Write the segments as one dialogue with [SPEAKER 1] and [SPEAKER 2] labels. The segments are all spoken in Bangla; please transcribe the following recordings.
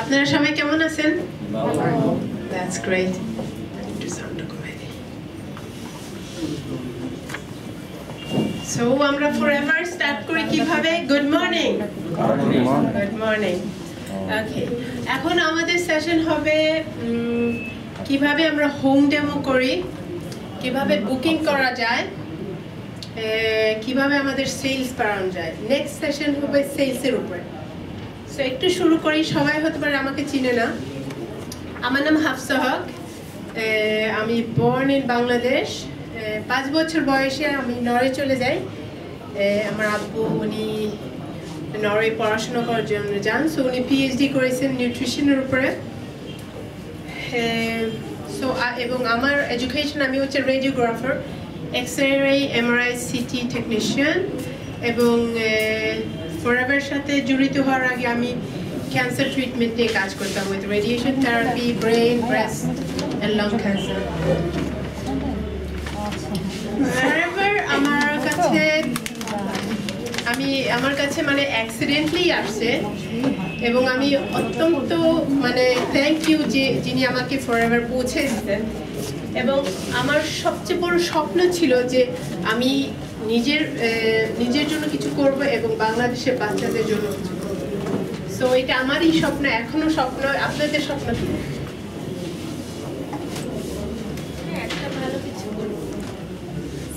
[SPEAKER 1] আপনারা সবাই কেমন আছেন? That's great. So আমরা forever start করি কিভাবে? Good morning. Good morning. Okay. এখন আমাদের সেশন হবে কিভাবে আমরা হোম ডেমো করি, কিভাবে বুকিং করা যায়, কিভাবে আমাদের সেলস বাড়ানো যায়। নেক্সট সেশন হবে সেলসের উপরে। সো একটু শুরু করি। সবাই হতে পারে আমাকে চিনে না। আমার নাম হাফসা হক। আমি বর্ন ইন বাংলাদেশ। 5 বছর বয়সে আমি নরওয়ে চলে যাই। আমার আব্বু উনি নরওয়ে পড়াশোনা করার জন্য যান। সো উনি পিএইচডি করেছেন নিউট্রিশনের উপরে। সো এবং আমার এডুকেশন, আমি হচ্ছে radiographer, x ray, MRI, CT technician. এবং ফরএভার সাথে জড়িত হওয়ার আগে আমি ক্যান্সার ট্রিটমেন্ট নিয়ে কাজ করতাম, with radiation therapy, brain, breast and lung cancer. Forever আমার কাছে মানে অ্যাক্সিডেন্টলি আসছে, এবং আমি অত্যন্ত মানে থ্যাংক ইউ যে যিনি আমাকে ফরএভার পৌঁছে দিতেন। এবং আমার সবচেয়ে বড় স্বপ্ন ছিল যে আমি নিজের জন্য কিছু করব এবং বাংলাদেশের বাচ্চাদের জন্য কিছু করব। সো এটা আমারই স্বপ্ন, এখনো স্বপ্ন। আপনাদের স্বপ্ন কি? একটা ভালো কিছু করব,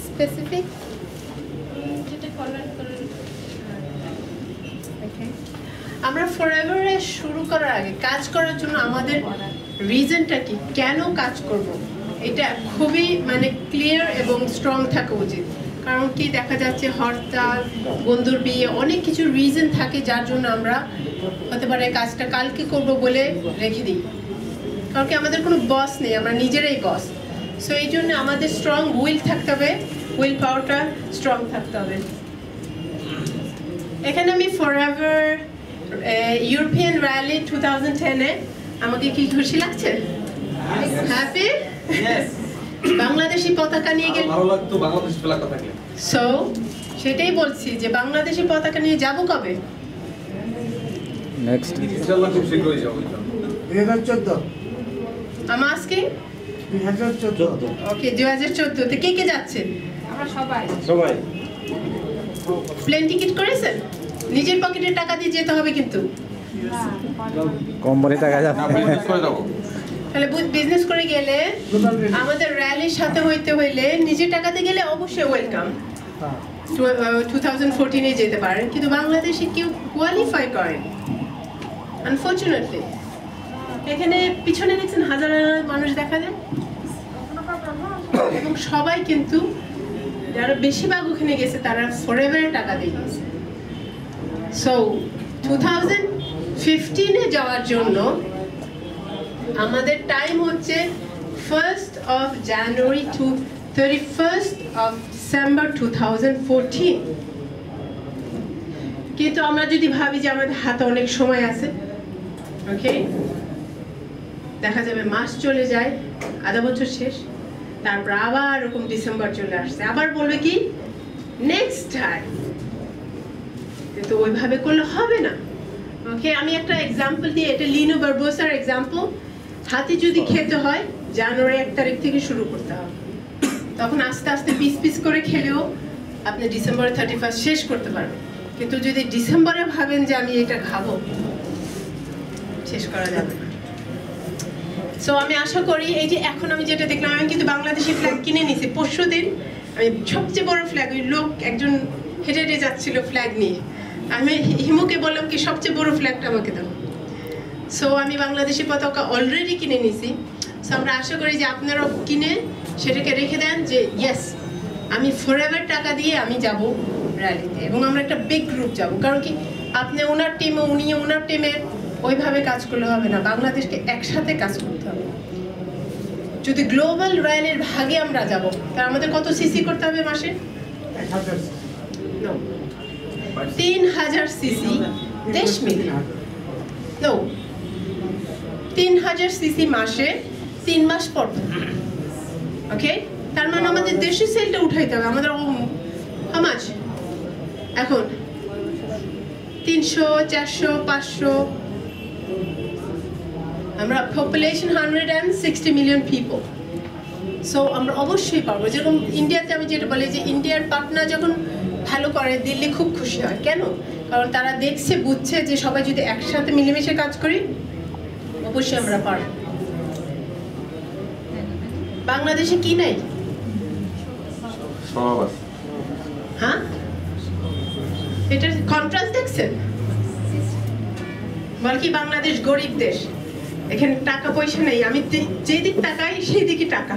[SPEAKER 1] স্পেসিফিক যেটা করার। আমরা ফরএভারে শুরু করার আগে কাজ করার জন্য আমাদের রিজনটা কি, কেন কাজ করব, এটা খুবই মানে ক্লিয়ার এবং স্ট্রং থাকা উচিত। কারণ কি দেখা যাচ্ছে হরতাল, বন্ধুর বিয়ে, অনেক কিছু রিজন থাকে যার জন্য আমরা হতে পারে কাজটা কালকে করব বলে রেখে দিই। কারণ কি আমাদের কোনো বস নেই, আমরা নিজেরাই বস। সো এই জন্য আমাদের স্ট্রং উইল থাকতে হবে, উইল পাওয়ারটা স্ট্রং থাকতে হবে। এখানে আমি ফরএভার ইউরোপিয়ান র্যালি 2010-এ, আমাকে কি খুশি লাগছে? হ্যাপি? বাংলাদেশি পতাকা নিয়ে গেলে ভালো লাগতো, বাংলাদেশি পতাকা থাকলে। সো সেটাই বলছি যে বাংলাদেশি পতাকা নিয়ে যাব কবে?
[SPEAKER 2] নেক্সট
[SPEAKER 3] ইনশাআল্লাহ খুব শীঘ্রই যাব।
[SPEAKER 4] 2014
[SPEAKER 1] আমার আজকে
[SPEAKER 4] 2014।
[SPEAKER 1] ওকে, 2014 তে কে কে যাচ্ছে?
[SPEAKER 5] আমরা সবাই।
[SPEAKER 1] প্লেন টিকিট করেছেন? নিজের পকেটের টাকা দিয়ে যেতে হবে কিন্তু।
[SPEAKER 2] কোম্পানি টাকা যাবে না,
[SPEAKER 3] বিজনেস করে যাব।
[SPEAKER 1] তাহলে বিজনেস করে গেলে আমাদের র্যালির সাথে হইতে হইলে নিজের টাকাতে গেলে অবশ্যই ওয়েলকাম। 2014-এ যেতে পারেন, কিন্তু বাংলাদেশে কেউ কোয়ালিফাই করেন আনফরচুনেটলি। এখানে পিছনে দেখছেন হাজার হাজার মানুষ দেখা যায়, এবং সবাই কিন্তু যারা বেশিরভাগ ওখানে গেছে তারা ফরএভারের টাকা দিয়ে গেছে। সো 2015-এ যাওয়ার জন্য আমাদের টাইম হচ্ছে 1st of January to 31st of December 2014। কিন্তু আমরা যদি ভাবি যে আমাদের হাতে অনেক সময় আছে, ওকে, দেখা যাবে মাস চলে যায়, আধা বছর শেষ, তারপর আবার এরকম ডিসেম্বর চলে আসছে, আবার বলবে কি নেক্সট টাইম। কিন্তু ওইভাবে করলে হবে না। ওকে, আমি একটা এক্সাম্পল দিই, এটা লিনো বারবোসার এক্সাম্পল। হাতে যদি খেতে হয় জানুয়ারি 1 তারিখ থেকে শুরু করতে হবে, তখন আস্তে আস্তে পিস পিস করে খেলেও আপনি ডিসেম্বর 31 শেষ করতে পারবেন। কিন্তু যদি ডিসেম্বরে ভাবেন যে আমি এটা খাবো, শেষ করা যাবে না। সো আমি আশা করি এই যে এখন আমি যেটা দেখলাম, আমি কিন্তু বাংলাদেশি ফ্ল্যাগ কিনে নিয়েছি পরশুদিন। আমি সবচেয়ে বড় ফ্ল্যাগ, ওই লোক একজন হেঁটে হেঁটে যাচ্ছিল ফ্ল্যাগ নিয়ে, আমি হিমুকে বললাম কি সবচেয়ে বড় ফ্ল্যাগটা আমাকে দাও। সো আমি বাংলাদেশি পতাকা অলরেডি কিনে নিয়েছি। সো আমরা আশা করি যে আপনারাও কিনে সেটাকে রেখে দেন যে ইয়েস, আমি ফরএভার টাকা দিয়ে আমি যাব র্যালিতে, এবং আমরা একটা বিগ গ্রুপ যাব। কারণ কি আপনি ওনার টিমে, উনি ওনার টিমে, ওইভাবে কাজ করলে হবে না, বাংলাদেশকে একসাথে কাজ করতে হবে। যদি গ্লোবাল র্যালির ভাগে আমরা যাব, তাহলে আমাদের কত সিসি করতে হবে মাসে? 3000 সিসি, দেশ মিলে। নো, 3000 সিসি মাসে 3 মাস পর। ওকে, তার মানে আমাদের দেশি সেলটা উঠাইতে হবে। আমাদের হামাজ এখন 300, 400, 500, আমরা পপুলেশন 160 মিলিয়ন পিপল। সো আমরা অবশ্যই পারবো। যেরকম ইন্ডিয়াতে আমি যেটা বলি যে ইন্ডিয়ার পাটনা যখন ভালো করে দিল্লি খুব খুশি হয়। কেন? কারণ তারা দেখছে বুঝছে যে সবাই যদি একসাথে মিলেমিশে কাজ করি অবশ্যই আমরা পারবো। বাংলাদেশে কি নাই? হ্যাঁ, এটার কন্ট্রাস্ট দেখছেন? বল কি বাংলাদেশ গরিব দেশ, এখানে টাকা পয়সা নেই, আমি যে দিক তাকাই সেই দিকে টাকা,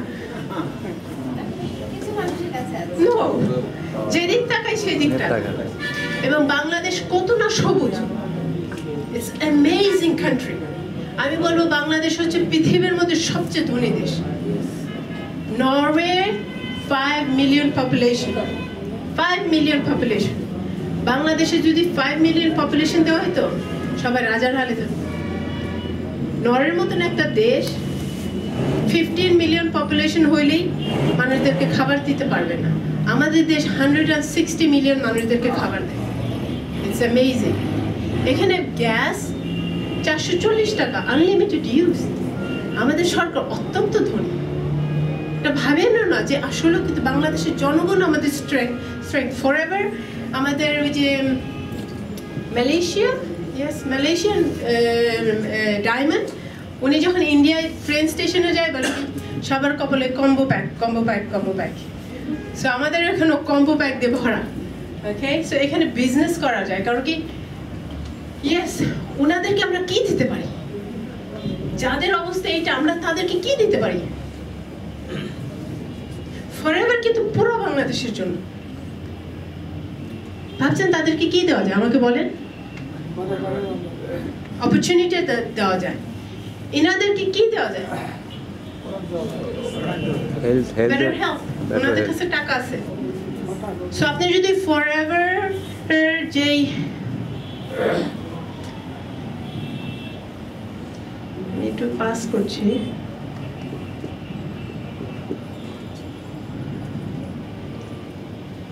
[SPEAKER 1] যে দিক তাকাই সেই দিক টাকা। এবং বাংলাদেশ কত না সবুজ, ইটস অ্যামেজিং কান্ট্রি। আমি বলবো বাংলাদেশ হচ্ছে পৃথিবীর মধ্যে সবচেয়ে ধনী দেশ। Norway 5 million population, 5 million population. বাংলাদেশে যদি 5 মিলিয়ন পপুলেশন দেওয়া হতো সবাই রাজার হালে থাকতো। নরওয়ের মতন একটা দেশ 15 মিলিয়ন পপুলেশন হইলেই মানুষদেরকে খাবার দিতে পারবে না। আমাদের দেশ 160 মিলিয়ন মানুষদেরকে খাবার দেয়। It's amazing. এখানে গ্যাস 440 টাকা, আনলিমিটেড ইউজ। আমাদের সরকার অত্যন্ত ধনী। এটা ভাবেন না যে আসলে কিন্তু বাংলাদেশের জনগণ আমাদের স্ট্রেংথ ফরএভার। আমাদের ওই যে মালয়েশিয়ান ডায়মন্ড, উনি যখন ইন্ডিয়ায় ট্রেন স্টেশনে যায় বলে সবার কপালে combo pack, combo pack, combo pack. So আমাদের এখানে কম্বো প্যাক দিয়ে ভরা। ওকে, সো এখানে বিজনেস করা যায়। কারণ কি ইয়েস, ওনাদেরকে আমরা কি দিতে পারি? যাদের অবস্থা এইটা, আমরা তাদেরকে কি দিতে পারি? ফরএভার কিন্তু পুরো বাংলাদেশের জন্য। ভাবছেন তাদেরকে কি দেওয়া যায়? আমাকে বলেন। অপরচুনিটি দেওয়া যায়। এনাদেরকে কি দেওয়া যায়? Better health. ওনাদের কাছে টাকা আছে। সো আপনি যদি ফরএভার যেই একটু পাস করছি,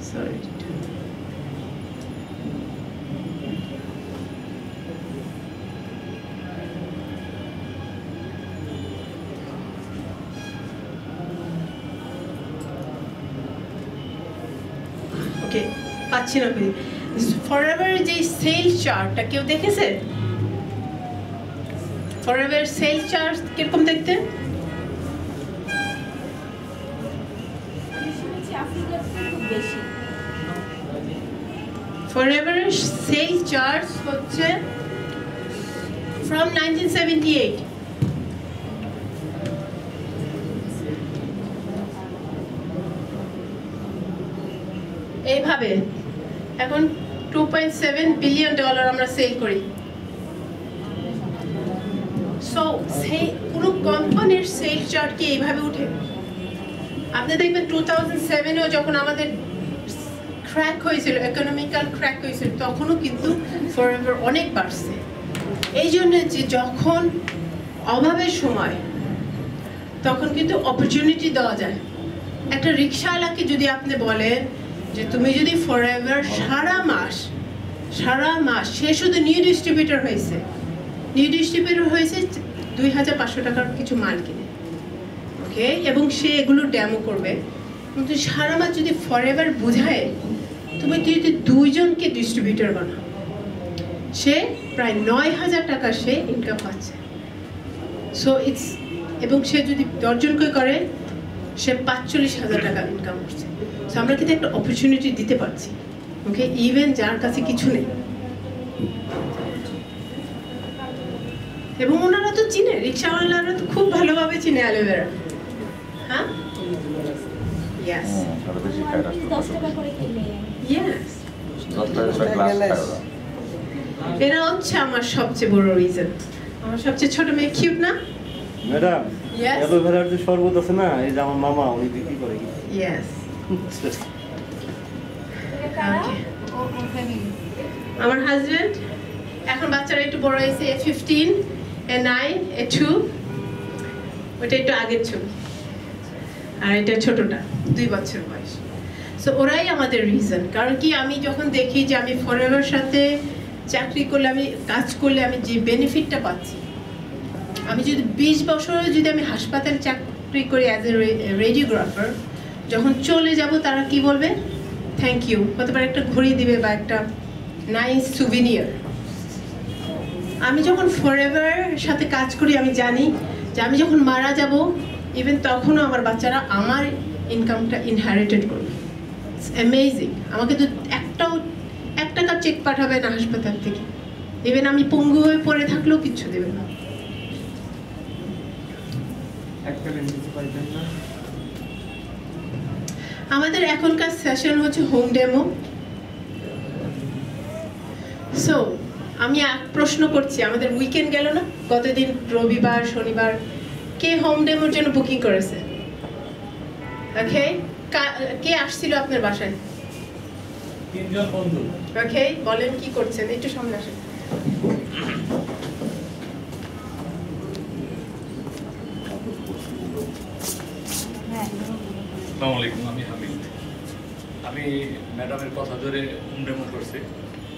[SPEAKER 1] সরি, ওকে পাচ্ছি না। ফরএভার যে সেল চার্টটা কেউ দেখেছে? ফরএভার সেল চার্ট কিরকম দেখতে? ফরএভার সেল চার্ট হচ্ছে from 1978। এইভাবে এখন $2.7 বিলিয়ন আমরা সেল করি। সো কোনো কোম্পানির সেল চার্ট কি এইভাবে উঠে? আপনি দেখবেন 2007-এও যখন আমাদের ক্র্যাক হয়েছিল, ইকোনমিক্যাল ক্র্যাক হয়েছিল, তখনও কিন্তু ফরএভার অনেক বাড়ছে। এই জন্য যে যখন অভাবের সময় তখন কিন্তু অপরচুনিটি দেওয়া যায়। একটা রিক্সাওয়ালাকে যদি আপনি বলেন যে তুমি যদি ফরএভার সারা মাস সে শুধু নিউ ডিস্ট্রিবিউটর হয়েছে 2,500 টাকার কিছু মাল কিনে, ওকে, এবং সে এগুলো ডেমো করবে, কিন্তু সারা মাস যদি ফরএভার বুঝায় তুমি যদি 2 জনকে ডিস্ট্রিবিউটর বানাও, সে প্রায় 9,000 টাকা সে ইনকাম পাচ্ছে। সো ইটস, এবং সে যদি 10 জনকে করে সে 45,000 টাকা ইনকাম করছে। সো আমরা কিন্তু একটা অপরচুনিটি দিতে পারছি, ওকে, ইভেন যার কাছে কিছু নেই। এবং ওনারা তো চিনে, রিক্সাওয়ালারা তো খুব ভালোভাবে চিনে অ্যালোভেরা। হ্যাঁ, ইয়েস, ইয়েস, এরা হচ্ছে আমার সবচেয়ে বড় রিজন। আমার সবচেয়ে ছোট মেয়ে কিউট না
[SPEAKER 2] ম্যাডাম? অ্যালোভেরার যে শরবত আছে না, এই যে আমার মামা উনি বিক্রি করে।
[SPEAKER 1] ইয়েস, আমার হাজবেন্ড, এখন বাচ্চারা একটু বড় হয়েছে, A15, A9, A2, ওটা একটু আগের ছবি, আর এটা ছোটটা 2 বছর বয়স। সো ওরাই আমাদের রিজন। কারণ কি আমি যখন দেখি যে আমি ফরএভার সাথে চাকরি করলে, আমি কাজ করলে আমি যে বেনিফিটটা পাচ্ছি, আমি যদি 20 বছর যদি আমি হাসপাতালে চাকরি করি অ্যাজ এ রেডিওগ্রাফার, যখন চলে যাব তারা কি বলবে? থ্যাংক ইউ, হতে পারে একটা ঘড়ি দিবে বা একটা নাইস সুভিনিয়ার। আমি যখন ফরএভার সাথে কাজ করি, আমি জানি যে আমি যখন মারা যাব ইভেন তখনও আমার বাচ্চারা আমার ইনকামটা ইনহেরিটেড করবে। It's amazing. আমাকে তো এক টাকার চেক পাঠাবে না হাসপাতাল থেকে, ইভেন আমি পঙ্গু হয়ে পড়ে থাকলেও কিচ্ছু দেবে না। আমাদের এখনকার সেশন হচ্ছে হোম ডেমো। সো আমি এক প্রশ্ন করছি, আমাদের উইকেন্ড গেল না গতদিন, রবিবার শনিবার, কে হোম ডেমোর জন্য বুকিং করেছে? ওকে, কে আসছিল আপনার বাসায়?
[SPEAKER 2] 3 জন বন্ধু।
[SPEAKER 1] ওকে, বলেন কি করছেন, একটু সামনে আসেন।
[SPEAKER 3] আসসালামু আলাইকুম, আমি হামিদ। আমি ম্যাডামের কথা ধরে হোম ডেমো করছি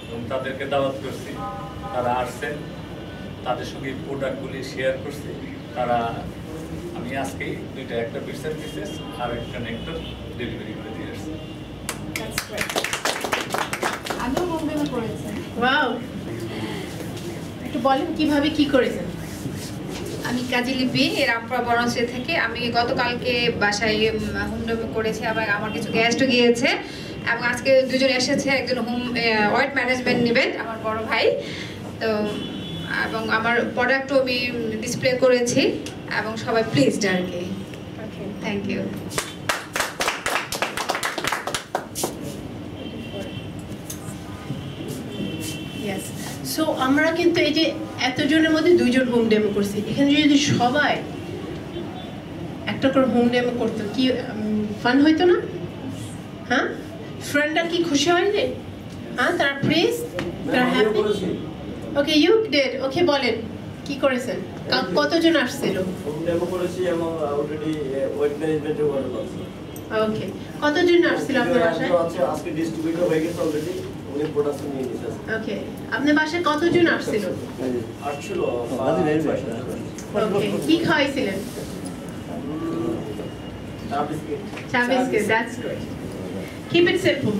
[SPEAKER 3] এবং তাদেরকে দাওয়াত করছি। তারা আসছেন, তাদের সঙ্গে প্রোডাক্টগুলি শেয়ার করছি। আমি আজকেই দুইটা, একটা বিটসের পিসেস আর একটা নেক্টর ডেলিভারি করে দিয়ে আসছি।
[SPEAKER 5] আমিও হোম ডেমো করেছি।
[SPEAKER 1] ওয়াও, একটু বলেন কিভাবে কি করেছেন?
[SPEAKER 5] আমি কাজী লিপি, এর আপনার বনাশ্রী থেকে। আমি গতকালকে বাসায় হোম ডেমো করেছি, আবার আমার কিছু গেস্টও গিয়েছে এবং আজকে দুজন এসেছে। একজন হোম ওয়েট ম্যানেজমেন্ট নেবেন, আমার বড় ভাই। তো এবং আমার প্রোডাক্টও আমি ডিসপ্লে করেছি এবং সবাই প্লিজড আর কি। Thank you.
[SPEAKER 1] ইয়েস, সো আমরা কিন্তু এই যে এতজনের মধ্যে 2 জন হোম ডেমো করছি। এখানে যদি সবাই একটা করে হোম ডেমো করতো, কি ফান হইতো না? হ্যাঁ, ফ্রেন্ডরা কি খুশি হয়নি? হ্যাঁ, তারা প্লিজ, তারা happy. Okay, you did. Okay, বলেন কি করেছেন, কতজন আসছিল?
[SPEAKER 2] হোম ডেমো করেছি এবং অলরেডি ওয়েট ম্যানেজমেন্টের ওয়ার্ড আছে।
[SPEAKER 1] ওকে, কতজন আসছিল আপনার বাসায়?
[SPEAKER 2] আজকে ডিস্ট্রিবিউটর হয়ে গেছে অলরেডি, উনি প্রোডাকশন নিয়ে নিয়েছে।
[SPEAKER 1] ওকে, আপনার বাসায় কতজন আসছিল?
[SPEAKER 2] আসছিল
[SPEAKER 1] ওকে, কি খাওয়াইছিলেন?
[SPEAKER 2] চা বিস্কিট।
[SPEAKER 1] চা বিস্কিট, that's good. Keep it simple.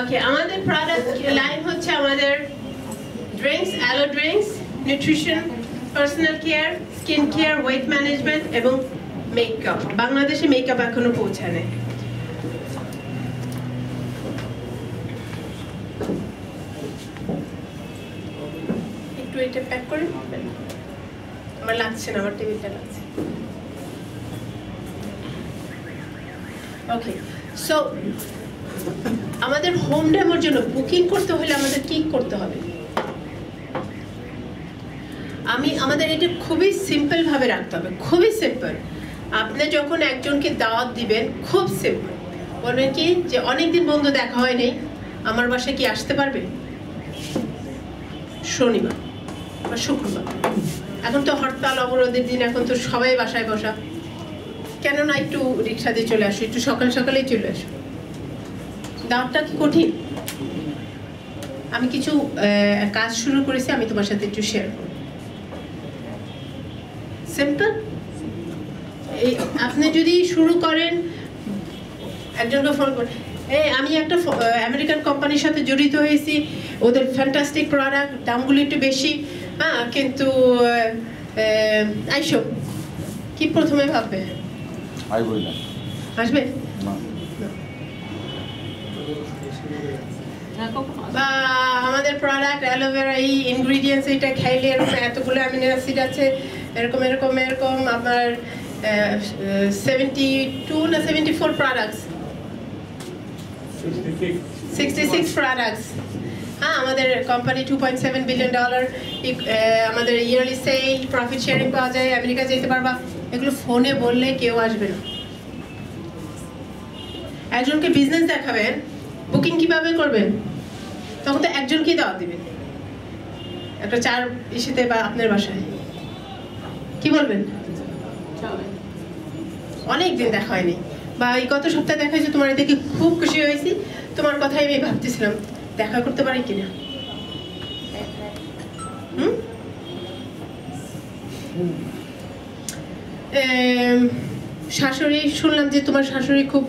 [SPEAKER 1] Okay, আমাদের প্রোডাক্ট লাইন হচ্ছে আমাদের drinks, aloe drinks, nutrition, personal care, skin care, weight management এবং মেকআপ। বাংলাদেশে মেকআপ এখনো পৌঁছায় নাই। একটু এটা প্যাক করে আমার লাগছে না, আমার টেবিলটা লাগছে। ওকে, সো আমাদের হোম ডেমোর জন্য বুকিং করতে হলে আমাদের কি করতে হবে? আমাদের এটা খুবই সিম্পল ভাবে রাখতে হবে, খুবই সিম্পল। আপনি যখন একজনকে দাওয়াত দিবেন, খুব সিম্পল বলবেন কি যে অনেকদিন বন্ধু দেখা হয়নি, আমার বাসায় কি আসতে পারবে শনিবার বা শুক্রবার? এখন তো হরতাল অবরোধের দিন, এখন তো সবাই বাসায় বসা, কেন না একটু রিক্সা দিয়ে চলে আসো, একটু সকাল সকালেই চলে আসো। দাওয়াতটা কি কঠিন? আমি কিছু কাজ শুরু করেছি, আমি তোমার সাথে একটু শেয়ার করব। সিম্পল। আপনি যদি শুরু করেন, একজনকে ফোন করেন, আমি একটা আমেরিকান কোম্পানির সাথে জড়িত হয়েছি, ওদের ফ্যান্টাস্টিক প্রোডাক্ট, দামগুলো একটু বেশি, হ্যাঁ, কিন্তু আইসো, কি প্রথমে ভাববে? আসবে বা আমাদের প্রোডাক্ট অ্যালোভেরা, এই ইনগ্রিডিয়েন্টস, এটা খাইলে এরকম এতগুলো অ্যামিনো অ্যাসিড আছে, এরকম এরকম এরকম। আপনার 72 না 74 প্রোডাক্টস, 66 প্রোডাক্টস। হ্যাঁ, আমাদের কোম্পানি $2.7 বিলিয়ন, আমাদের ইয়ারলি সেল, প্রফিট শেয়ারিং পাওয়া যায়, আমেরিকা যেতে পারবা। এগুলো ফোনে বললে কেউ আসবে না। একজনকে বিজনেস দেখাবেন, বুকিং কিভাবে করবেন? তখন তো একজনকেই দাওয়াত দিবেন, একটা 4 ইস্যুতে বা আপনার বাসায়। কি বলবেন? অনেক দিন দেখা হয়নি, বা এই গত সপ্তাহে দেখা হয়েছে, তোমার দেখে খুব খুশি হয়েছি, তোমার কথাই আমি ভাবতেছিলাম দেখা করতে পারি কিনা। শাশুড়ি, শুনলাম যে তোমার শাশুড়ি খুব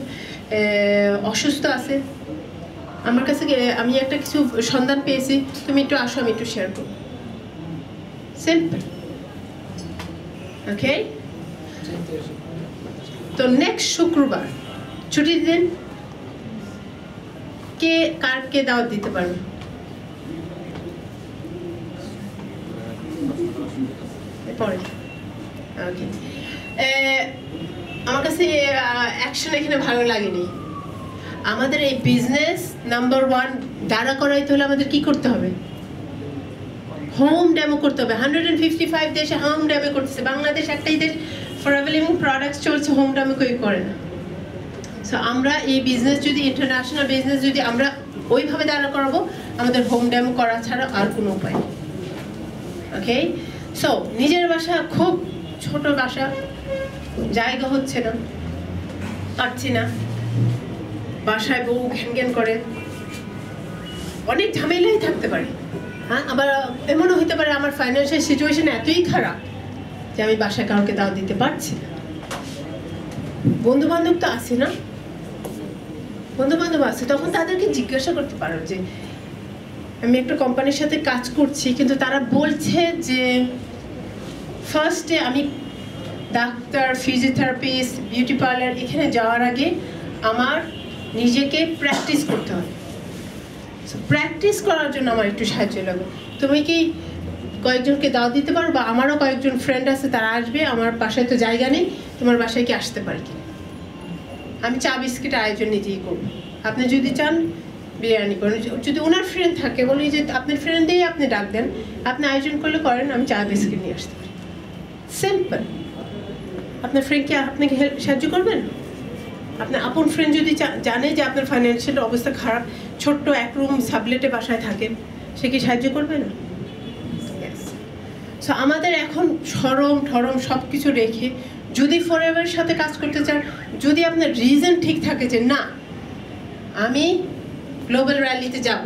[SPEAKER 1] অসুস্থ আছে। আমার কাছে আমি একটা কিছু সন্ধান পেয়েছি, তুমি একটু আসো, আমি একটু শেয়ার করব। সিম্পল, ওকে? তো নেক্সট শুক্রবার ছুটির দিন, কে দাওয়াত দিতে পারবে? পরে ওকে। আমার কাছে অ্যাকশন এখানে ভালো লাগেনি। আমাদের এই বিজনেস নাম্বার 1 দাঁড়া করাইতে হলে আমাদের কি করতে হবে? হোম ডেমো করতে হবে। 155 দেশে হোম ডেমো করতেছে, বাংলাদেশ একটাই দেশ ফরএভার লিভিং প্রোডাক্টস চলছে, হোম ডেমো কেউ করে না। সো আমরা এই বিজনেস যদি ইন্টারন্যাশনাল বিজনেস যদি আমরা ওইভাবে দাঁড়া করাবো, আমাদের হোম ডেমো করা ছাড়া আর কোনো উপায় নেই। ওকে, সো নিজের বাসা, খুব ছোট বাসা, জায়গা হচ্ছে না, পাচ্ছি না, বাসায় বউ ঘ্যান করে, অনেক ঝামেলাই থাকতে পারে। হ্যাঁ, আবার এমনও হতে পারে আমার ফাইন্যান্সিয়াল সিচুয়েশন এতই খারাপ যে আমি বাসায় কাউকে দাওয়াত দিতে পারছি না। বন্ধু বান্ধব তো আছে না, বন্ধু বান্ধব আছে, তখন তাদেরকে জিজ্ঞাসা করতে পারো যে আমি একটা কোম্পানির সাথে কাজ করছি, কিন্তু তারা বলছে যে ফার্স্টে আমি ডাক্তার, ফিজিওথেরাপিস্ট, বিউটি পার্লার এখানে যাওয়ার আগে আমার নিজেকে প্র্যাকটিস করতে হবে। প্র্যাকটিস করার জন্য আমার একটু সাহায্য লাগবে। তুমি কি কয়েকজনকে দাওয়াত দিতে পারো? বা আমারও কয়েকজন ফ্রেন্ড আছে, তারা আসবে, আমার বাসায় তো জায়গা নেই, তোমার বাসায় কি আসতে পারে কি? আমি চা বিস্কিট আয়োজন নিজেই করবো। আপনি যদি চান বিরিয়ানি করেন, যদি ওনার ফ্রেন্ড থাকে বলি যে আপনার ফ্রেন্ডেই আপনি ডাক দেন, আপনি আয়োজন করলে করেন, আমি চা বিস্কিট নিয়ে আসতে পারি। সিম্পল। আপনার ফ্রেন্ড কি আপনাকে সাহায্য করবেন? আপনার আপন ফ্রেন্ড যদি জানে যে আপনার ফাইন্যান্সিয়াল অবস্থা খারাপ, ছোট্ট এক রুম সাবলেটে বাসায় থাকেন, সে কি সাহায্য করবে না? সো আমাদের এখন শরম ঠরম সব কিছু রেখে যদি ফরএভারের সাথে কাজ করতে চান, যদি আপনার রিজন ঠিক থাকে যে না আমি গ্লোবাল র্যালিতে যাব,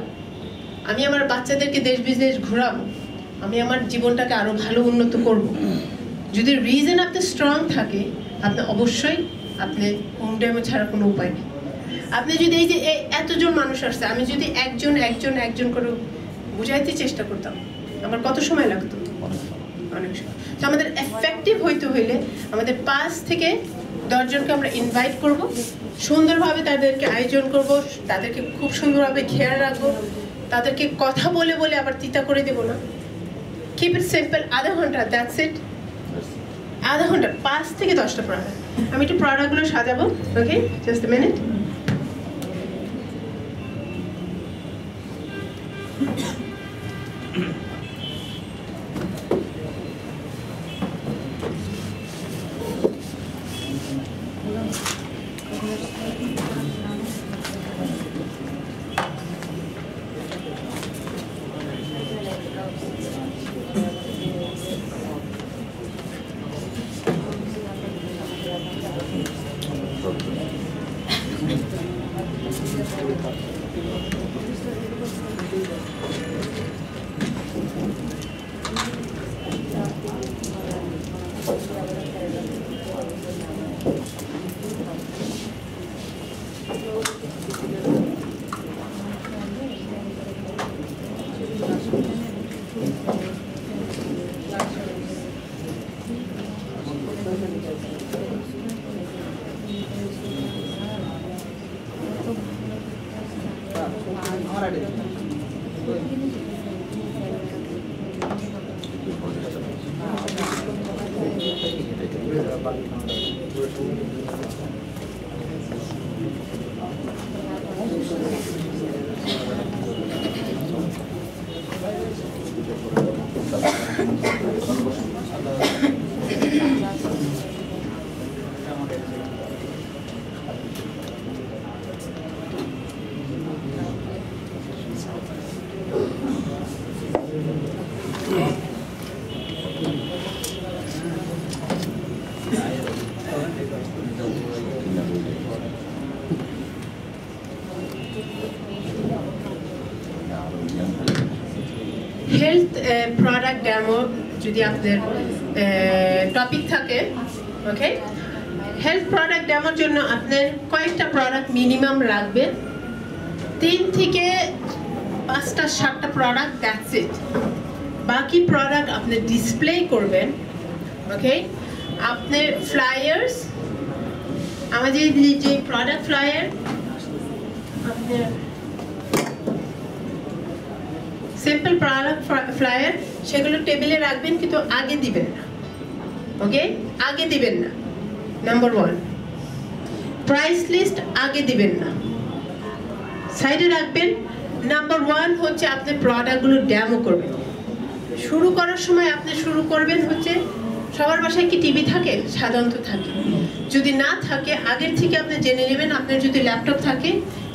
[SPEAKER 1] আমি আমার বাচ্চাদেরকে দেশ বিদেশ ঘোরাবো, আমি আমার জীবনটাকে আরও ভালো উন্নত করব, যদি রিজন আপনার স্ট্রং থাকে, আপনি অবশ্যই আপনি হোম ডেমো ছাড়া কোনো উপায় নেই। আপনি যদি এই যে এতজন মানুষ আসছে, আমি যদি একজন একজন একজন করে বুঝাইতে চেষ্টা করতাম, আমার কত সময় লাগতো? অনেক সময়। তো আমাদের এফেক্টিভ হইতে হইলে আমাদের 5 থেকে 10 জনকে আমরা ইনভাইট করব, সুন্দরভাবে তাদেরকে আয়োজন করব, তাদেরকে খুব সুন্দরভাবে খেয়াল রাখবো, তাদেরকে কথা বলে বলে আবার তিতা করে দেবো না। কিপ ইট সিম্পল, আধা ঘন্টা, দ্যাটস ইট। আধা ঘন্টা, 5 থেকে 10টা প্রোডাক্ট। আমি একটু প্রোডাক্টগুলো সাজাবো। Okay, just a minute. Health product demo যদি আপনার টপিক থাকে। ওকে, হেলথ প্রোডাক্ট ডেমোর জন্য আপনার কয়েকটা প্রোডাক্ট মিনিমাম লাগবে, 3 থেকে 5টা 7টা প্রোডাক্ট, দ্যাটস ইট। বাকি প্রোডাক্ট আপনি ডিসপ্লে করবেন। ওকে, আপনার ফ্লায়ার্স, আমাদের যে প্রোডাক্ট ফ্লায়ার আপনার সিম্পল প্রোডাক্ট ফ্লায়ার, সেগুলো টেবিলে রাখবেন, কিন্তু আগে দিবেন না। ওকে, আগে দিবেন না। নাম্বার 1, প্রাইস লিস্ট আগে দিবেন না, সাইডে রাখবেন। নাম্বার 1 হচ্ছে আপনি প্রোডাক্টগুলো ডেমো করবেন। শুরু করার সময় আপনি শুরু করবেন হচ্ছে, সবার বাসায় কি টিভি থাকে? সাধারণত থাকে। যদি না থাকে আগের থেকে আপনি জেনে নেবেন। আপনার যদি ল্যাপটপ থাকে,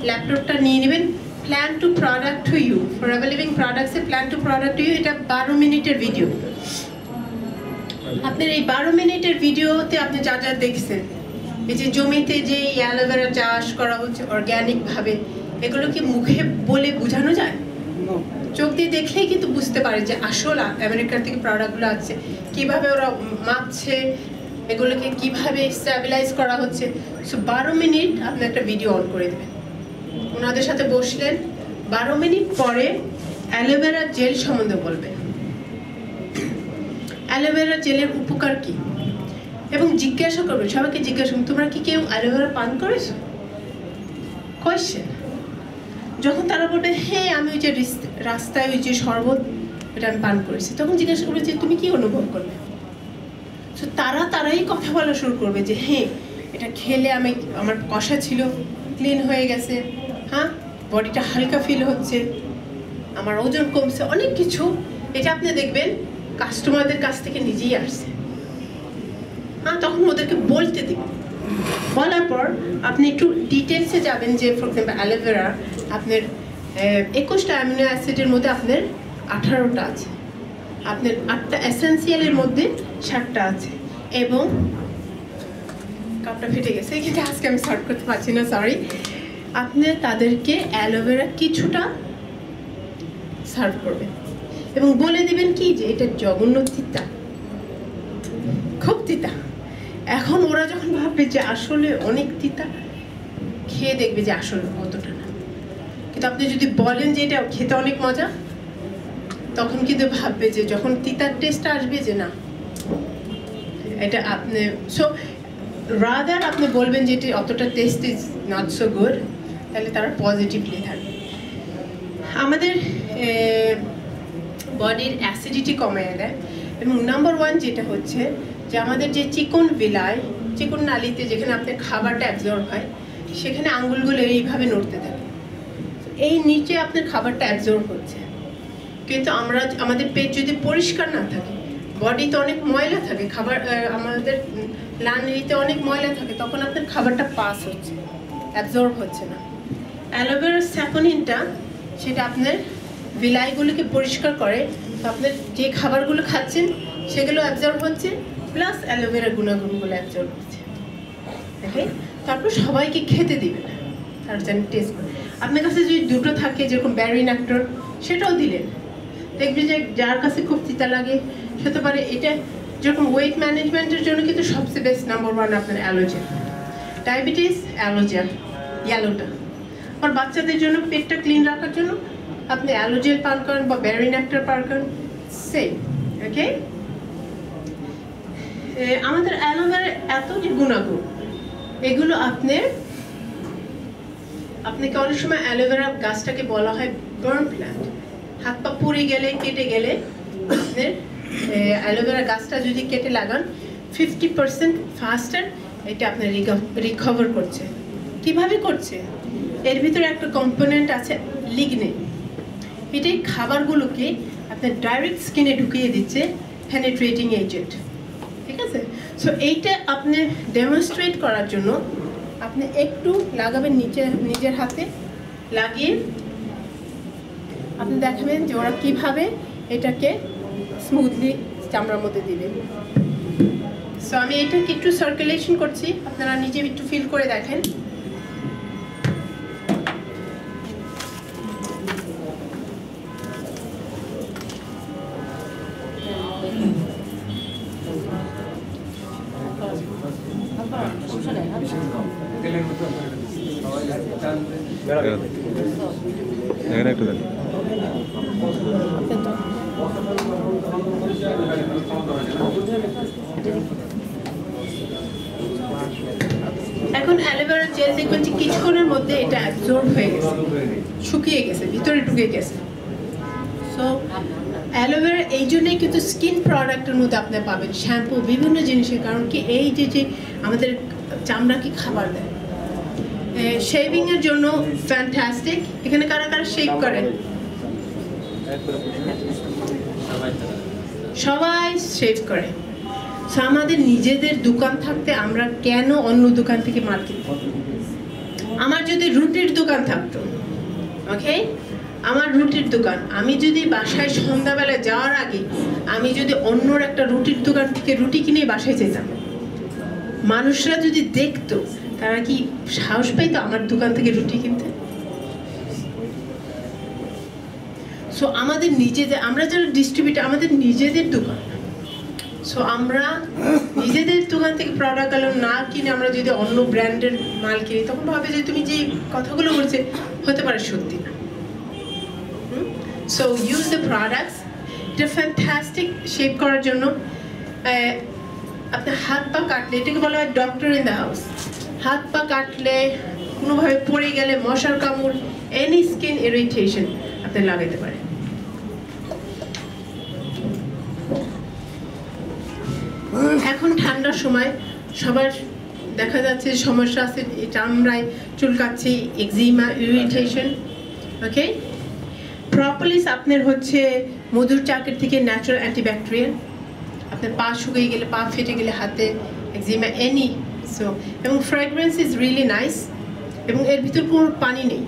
[SPEAKER 1] ল্যাপটপটা নিয়ে নেবেন। Plan to product to you, forever living প্রোডাক্টসে plan to product to you, এটা 12 মিনিটের ভিডিও। আপনার এই 12 মিনিটের ভিডিওতে আপনি যা যা দেখছেন, এই যে জমিতে যে অ্যালোভেরা চাষ করা হচ্ছে অর্গ্যানিক ভাবে, এগুলো কি মুখে বলে বোঝানো যায়? চোখ দিয়ে দেখলেই কিন্তু বুঝতে পারে যে আসল আমেরিকার থেকে প্রোডাক্টগুলো আছে, কিভাবে ওরা মাপছে, এগুলোকে কিভাবে স্টেবিলাইজ করা হচ্ছে। সো 12 মিনিট আপনি একটা ভিডিও অন করে দেবেন, ওনাদের সাথে বসলেন, 12 মিনিট পরে অ্যালোভেরা জেল সম্বন্ধে বলবেন, অ্যালোভেরা জেলের উপকার কি, এবং জিজ্ঞাসা করবেন, সবাইকে জিজ্ঞাসা করবেন, তোমরা কি কেউ অ্যালোভেরা পান করেছো? কোয়েশ্চেন। যখন তারা বলবে হ্যাঁ আমি ওই যে রাস্তায় ওই যে শরবত এটা আমি পান করেছি, তখন জিজ্ঞাসা করবে যে তুমি কি অনুভব করবে? তো তারাই কথা বলা শুরু করবে যে হ্যাঁ এটা খেলে আমার কষা ছিল, ক্লিন হয়ে গেছে, হ্যাঁ বডিটা হালকা ফিল হচ্ছে, আমার ওজন কমছে, অনেক কিছু। এটা আপনি দেখবেন কাস্টমারদের কাছ থেকে নিজেই আসছে। হ্যাঁ, তখন ওদেরকে বলতে দিবেন। বলার পর আপনি একটু ডিটেলসে যাবেন যে ফর এক্সাম্পল অ্যালোভেরা আপনার 21টা অ্যামিনো অ্যাসিডের মধ্যে আপনার 18টা আছে, আপনার 8টা এসেন্সিয়ালের মধ্যে 7টা আছে, এবং কাপটা ফেটে গেছে কিন্তু আজকে আমি শর্ট করতে পারছি না, সরি। আপনি তাদেরকে অ্যালোভেরা কিছুটা সার্ভ করবেন এবং বলে দিবেন কি যে এটা জঘন্য তিতা, খুব তিতা। এখন ওরা যখন ভাববে যে আসলে অনেক তিতা, খেয়ে দেখবে যে আসলে অতটা না। কিন্তু আপনি যদি বলেন যে এটা খেতে অনেক মজা, তখন কিন্তু ভাববে যে যখন তিতার টেস্ট আসবে যে না এটা আপনি, সো রাদার আপনি বলবেন যে এটা অতটা test is not so good, তাহলে তারা পজিটিভলি থাকবে। আমাদের বডির অ্যাসিডিটি কমিয়ে দেয়, এবং নাম্বার 1 যেটা হচ্ছে যে আমাদের যে চিকন ভিলাই, চিকন নালিতে যেখানে আপনার খাবারটা অ্যাবজর্ব হয়, সেখানে আঙ্গুলগুলো এইভাবে নড়তে থাকে, এই নিচে আপনার খাবারটা অ্যাবজর্ব হচ্ছে। কিন্তু আমাদের পেট যদি পরিষ্কার না থাকে, বডিতে অনেক ময়লা থাকে, খাবার আমাদের লানলিতে অনেক ময়লা থাকে, তখন আপনার খাবারটা পাস হচ্ছে, অ্যাবজর্ব হচ্ছে না। অ্যালোভেরার স্যাপোনিনটা সেটা আপনার ভিলাইগুলোকে পরিষ্কার করে, তো আপনার যে খাবারগুলো খাচ্ছেন সেগুলো অ্যাবজর্ব হচ্ছে, প্লাস অ্যালোভেরার গুণাগুণগুলো অ্যাবজর্ব হচ্ছে। ওকে, তারপর সবাইকে খেতে দিবেন, তার যেন টেস্ট করে। আপনার কাছে যদি দুটো থাকে যেরকম ব্যারিনেক্টর, সেটাও দিলেন, দেখবেন যে যার কাছে খুব তিতা লাগে সেতে পারে। এটা যেরকম ওয়েট ম্যানেজমেন্টের জন্য কিন্তু সবচেয়ে বেস্ট নাম্বার 1 আপনার অ্যালোজেন, ডায়াবেটিস অ্যালোজেন ইয়েলোটা, আর বাচ্চাদের জন্য পেটটা ক্লিন রাখার জন্য আপনি অ্যালোজেল পান করেন বা ব্যারিনেক্টর পান করেন, সেম। ওকে, আমাদের অ্যালোভেরা এত যে গুণাগুণ, এগুলো আপনাকে অনেক সময় অ্যালোভেরা গাছটাকে বলা হয় বার্ন প্ল্যান্ট। হাত পা পুড়ে গেলে, কেটে গেলে আপনার অ্যালোভেরা গাছটা যদি কেটে লাগান 50% ফাস্টার এটা আপনার রিকভার করছে। কিভাবে করছে? এর ভিতরে একটা কম্পোনেন্ট আছে লিগনিন, এটাই খাবারগুলোকে আপনার ডাইরেক্ট স্কিনে ঢুকিয়ে দিচ্ছে, পেনিট্রেটিং এজেন্ট। ঠিক আছে, সো এইটা আপনি ডেমনস্ট্রেট করার জন্য আপনি একটু লাগাবেন নিজের হাতে, লাগিয়ে আপনি দেখাবেন যে ওরা কীভাবে এটাকে স্মুথলি চামড়ার মধ্যে দিবে। সো আমি এটাকে একটু সার্কুলেশন করছি, আপনারা নিজে একটু ফিল করে দেখেন।
[SPEAKER 6] এখানে একটু দেন।
[SPEAKER 1] এখন অ্যালোভেরা জেল দেখবেন যে কিছুক্ষণের মধ্যে এটা অ্যাবজর্ব হয়ে গেছে, শুকিয়ে গেছে, ভিতরে ঢুকে গেছে। সো অ্যালোভেরা এই জন্যই কিন্তু স্কিন প্রোডাক্টের মধ্যে আপনি পাবেন, শ্যাম্পু, বিভিন্ন জিনিসের, কারণ কি এই যে আমাদের চামড়াকে খাবার দেয়। শেভিং এর জন্য ফ্যান্টাস্টিক। এখানে কারা কারা শেভ করেন? সবাই শেভ করে। সো আমাদের নিজেদের দোকান থাকতে আমরা কেন অন্য দোকান থেকে মাল কিনব? আমার যদি রুটির দোকান থাকতো, ওকে, আমার রুটির দোকান, আমি যদি বাসায় সন্ধ্যাবেলা যাওয়ার আগে আমি যদি অন্যর একটা রুটির দোকান থেকে রুটি কিনে বাসায় যেতাম, মানুষরা যদি দেখতো, তারা কি সাহস পাইতো আমার দোকান থেকে রুটি কিনতে? সো আমাদের নিজেদের, আমরা যারা ডিস্ট্রিবিউটার, আমাদের নিজেদের দোকান। সো আমরা নিজেদের দোকান থেকে প্রোডাক্ট না কিনে আমরা যদি অন্য ব্র্যান্ডের মাল কিনি, তখন ভাবে যে তুমি যে কথাগুলো বলছে হতে পারে সত্যি না। So use the products. এটা ফ্যান্টাস্টিক শেপ করার জন্য। আপনার হাত পা কাটলে, এটাকে বলা হয় ডক্টর ইন দ্য হাউস। হাত পা কাটলে, কোনোভাবে পড়ে গেলে, মশার কামড়, এনি স্কিন ইরিটেশন আপনি লাগাইতে পারেন। এখন ঠান্ডার সময় সবার দেখা যাচ্ছে সমস্যা আছে, চামড়ায় চুলকাচ্ছে, এক্সিমা, ইরিটেশন। ওকে, প্রপোলিস আপনার হচ্ছে মধুর চাকের থেকে ন্যাচারাল অ্যান্টিব্যাকটেরিয়াল। আপনার পা শুকিয়ে গেলে, পা ফেটে গেলে, হাতে এক্সিমা, এনি। সো এবং ফ্র্যাগ্রেন্স ইজ রিয়েলি নাইস, এবং এর ভিতর কোনো পানি নেই।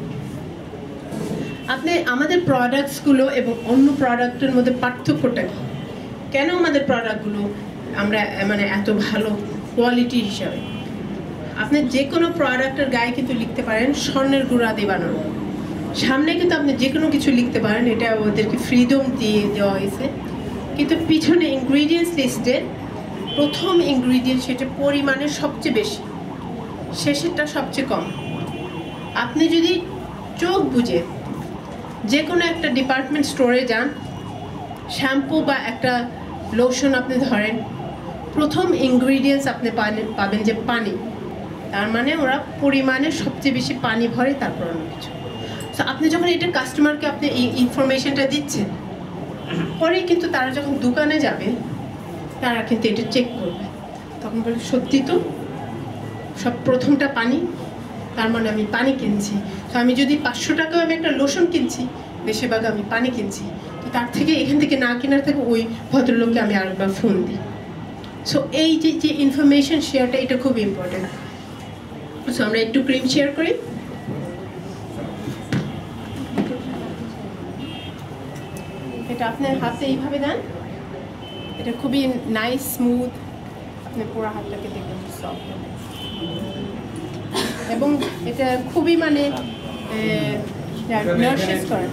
[SPEAKER 1] আপনি আমাদের প্রোডাক্টসগুলো এবং অন্য প্রোডাক্টের মধ্যে পার্থক্যটা কি? কেন আমাদের প্রোডাক্টগুলো আমরা মানে এত ভালো কোয়ালিটি হিসাবে? আপনি যে কোনো প্রোডাক্টের গায়ে কিন্তু লিখতে পারেন স্বর্ণের গুঁড়া দিয়ে বানানো, সামনে কিন্তু আপনি যে কোনো কিছু লিখতে পারেন, এটা ওদেরকে ফ্রিডম দিয়ে দেওয়া হয়েছে। কিন্তু পিছনে ইনগ্রিডিয়েন্টস লিস্টে প্রথম ইনগ্রিডিয়েন্ট সেটা পরিমাণে সবচেয়ে বেশি, শেষেরটা সবচেয়ে কম। আপনি যদি চোখ বুঝে যে কোনো একটা ডিপার্টমেন্ট স্টোরে যান, শ্যাম্পু বা একটা লোশন আপনি ধরেন, প্রথম ইনগ্রিডিয়েন্টস আপনি পাবেন যে পানি। তার মানে ওরা পরিমাণে সবচেয়ে বেশি পানি ভরে, তারপর অন্য কিছু। সো আপনি যখন এটা কাস্টমারকে আপনি এই ইনফরমেশনটা দিচ্ছেন, পরে কিন্তু তারা যখন দোকানে যাবে, তারা কিন্তু এটা চেক করবে, তখন বলে সত্যি তো সব প্রথমটা পানি, তার মানে আমি পানি কিনছি। তো আমি যদি 500 টাকাও আমি একটা লোশন কিনছি, বেশিরভাগ আমি পানি কিনছি, তো তার থেকে এখান থেকে না কেনার থেকে ওই ভদ্রলোককে আমি আরেকবার ফোন দিই। সো এই যে ইনফরমেশন শেয়ারটা, এটা খুব ইম্পর্টেন্ট। সো আমরা একটু ক্রিম শেয়ার করি। এটা আপনার হাতে এইভাবে দেন, এটা খুবই নাইস স্মুথ, আপনি পুরো হাতটাকে দেখবেন সফট, এবং এটা খুবই মানে নার্সিস করে।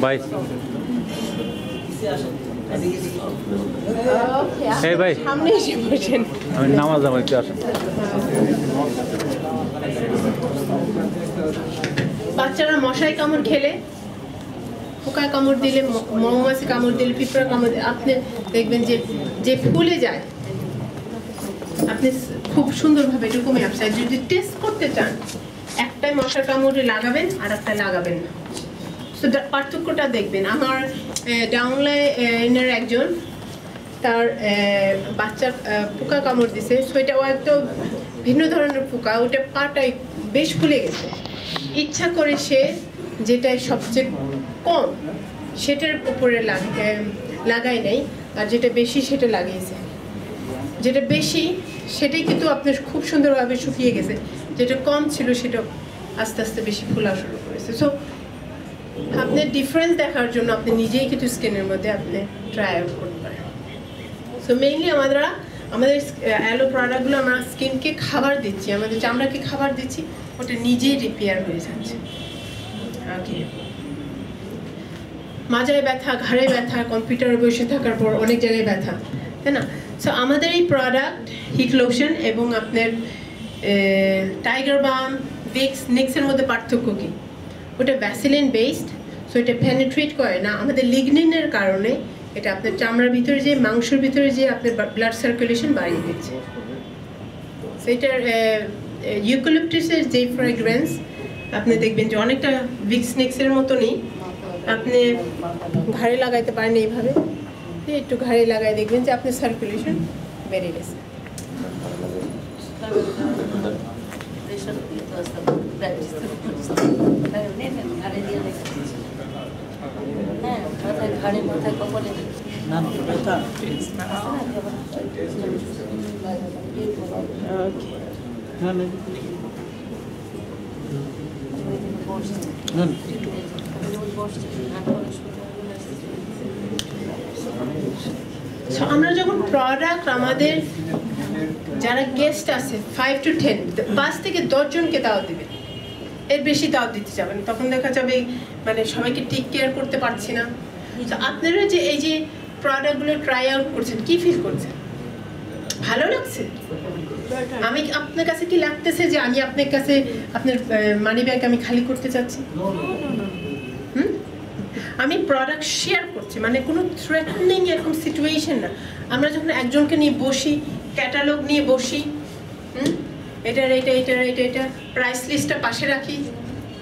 [SPEAKER 6] ভাই, এই ভাই,
[SPEAKER 1] সামনে এসে বসেন,
[SPEAKER 6] আমি নামাজ যাবো, একটু আসেন।
[SPEAKER 1] বাচ্চারা মশাই কামড় খেলে, পোকা কামড় দিলে, মৌমাছি কামড় দিলে, পিঁপড়া কামড় দিলে, আপনি দেখবেন যে ফুলে যায়। আপনি খুব সুন্দরভাবে এরকমই আপনি যদি টেস্ট করতে চান, একটাই মশার কামড়ে লাগাবেন আর একটা লাগাবেন না। তো পার্থক্যটা দেখবেন। আমার ডাউনলাইনের একজন, তার বাচ্চা পোকা কামড় দিছে, সেটা ও একটা ভিন্ন ধরনের পোকা, ওটা পাটাই বেশ ফুলে গেছে। ইচ্ছা করে সে যেটা সবচেয়ে কম সেটার উপরে লাগাই নাই, আর যেটা বেশি সেটা লাগিয়েছে। যেটা বেশি সেটাই কিন্তু আপনার খুব সুন্দরভাবে শুকিয়ে গেছে, যেটা কম ছিল সেটা আস্তে আস্তে বেশি ফোলা শুরু করেছে। সো আপনার ডিফারেন্স দেখার জন্য আপনি নিজেই কিন্তু স্কিনের মধ্যে আপনি ট্রাই আউট করতে পারেন। সো মেইনলি আমরা আমাদের অ্যালো প্রোডাক্টগুলো আমরা স্কিনকে খাবার দিচ্ছি, আমাদের চামড়াকে খাবার দিচ্ছি, ওটা নিজেই রিপেয়ার হয়ে যাচ্ছে। ওকে, মাজায় ব্যথা, ঘাড়ে ব্যথা, কম্পিউটারে বসে থাকার পর অনেক জায়গায় ব্যথা, তাই না? সো আমাদের এই প্রোডাক্ট হিট লোশন এবং আপনার টাইগার বাম, ভিক্স, নিক্সের মধ্যে পার্থক্য কী? ওটা ভ্যাসিলিন বেসড, সো এটা পেনিট্রেট করে না আমাদের লিগনিনের কারণে, এটা আপনার চামড়ার ভিতরে যে মাংসের ভিতরে যে আপনার ব্লাড সার্কুলেশন বাড়িয়ে দিচ্ছে। সেটার ইউক্যালিপটাসের যে ফ্রেগ্রেন্স আপনি দেখবেন যে অনেকটা ভিক্স নিক্সের মতনই, আপনি ঘাড়ে লাগাইতে পারেন এইভাবে, একটু ঘাড়ে লাগাই দেখবেন যে আপনার সার্কুলেশন বেড়ে গেছে। আমরা যখন প্রোডাক্ট আমাদের যারা গেস্ট আছে 5 to 10, 5 থেকে 10 জনকে দাওয়াত দিবে, এর বেশি দাওয়াত দিতে যাবেন, তখন দেখা যাবে মানে সবাইকে টেক কেয়ার করতে পারছি না। তো আপনারা যে এই যে প্রোডাক্টগুলো ট্রাই আউট করছেন, কি ফিল করছেন? ভালো লাগছে? আমি আপনার কাছে কি লাগতেছে যে আমি আপনার কাছে আপনার মানি ব্যাগ আমি খালি করতে চাচ্ছি? আমি প্রোডাক্ট শেয়ার করছি, মানে কোনো থ্রেটনিং এরকম সিচুয়েশন না। আমরা যখন একজনকে নিয়ে বসি, ক্যাটালগ নিয়ে বসি, এটার এটা এটার এটা এটা প্রাইস লিস্টটা পাশে রাখি,